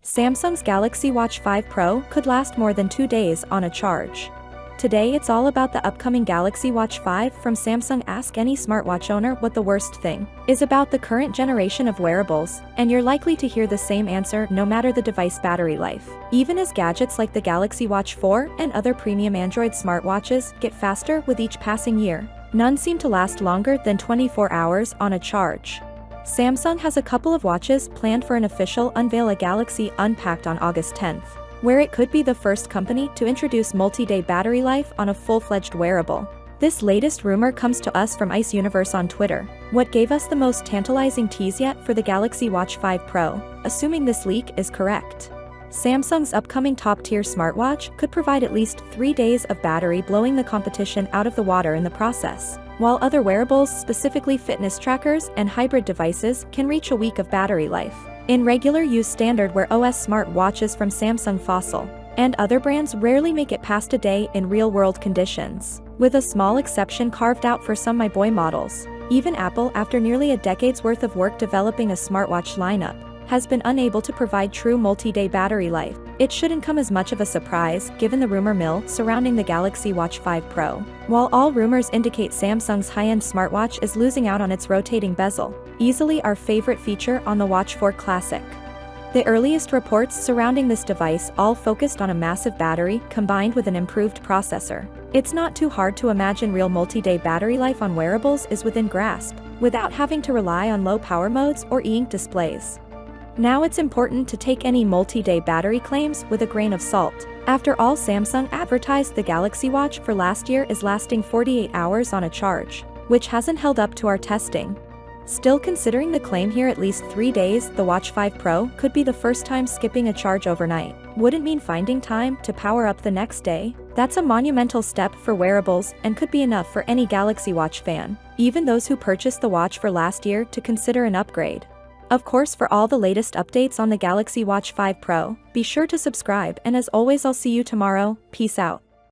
Samsung's Galaxy Watch 5 Pro could last more than 2 days on a charge. Today it's all about the upcoming Galaxy Watch 5 from Samsung. Ask any smartwatch owner what the worst thing is about the current generation of wearables, and you're likely to hear the same answer no matter the device battery life. Even as gadgets like the Galaxy Watch 4 and other premium Android smartwatches get faster with each passing year, none seem to last longer than 24 hours on a charge. Samsung has a couple of watches planned for an official unveil at Galaxy Unpacked on August 10th, where it could be the first company to introduce multi-day battery life on a full-fledged wearable. This latest rumor comes to us from Ice Universe on Twitter. What gave us the most tantalizing tease yet for the Galaxy Watch 5 Pro, assuming this leak is correct. Samsung's upcoming top-tier smartwatch could provide at least 3 days of battery, blowing the competition out of the water in the process, while other wearables, specifically fitness trackers and hybrid devices, can reach a week of battery life. In regular use, standard Wear OS smartwatches from Samsung, Fossil, and other brands rarely make it past a day in real-world conditions, with a small exception carved out for some My Boy models. Even Apple, after nearly a decade's worth of work developing a smartwatch lineup, has been unable to provide true multi-day battery life. It shouldn't come as much of a surprise, given the rumor mill surrounding the Galaxy Watch 5 Pro. While all rumors indicate Samsung's high-end smartwatch is losing out on its rotating bezel, easily our favorite feature on the Watch 4 Classic. The earliest reports surrounding this device all focused on a massive battery combined with an improved processor. It's not too hard to imagine real multi-day battery life on wearables is within grasp, without having to rely on low power modes or e-ink displays. Now it's important to take any multi-day battery claims with a grain of salt. After all, Samsung advertised the Galaxy Watch for last year is lasting 48 hours on a charge, which hasn't held up to our testing. Still, considering the claim here at least 3 days, the Watch 5 Pro could be the first time skipping a charge overnight wouldn't mean finding time to power up the next day. That's a monumental step for wearables and could be enough for any Galaxy Watch fan, even those who purchased the watch for last year, to consider an upgrade. Of course, for all the latest updates on the Galaxy Watch 5 Pro, be sure to subscribe, and as always, I'll see you tomorrow. Peace out.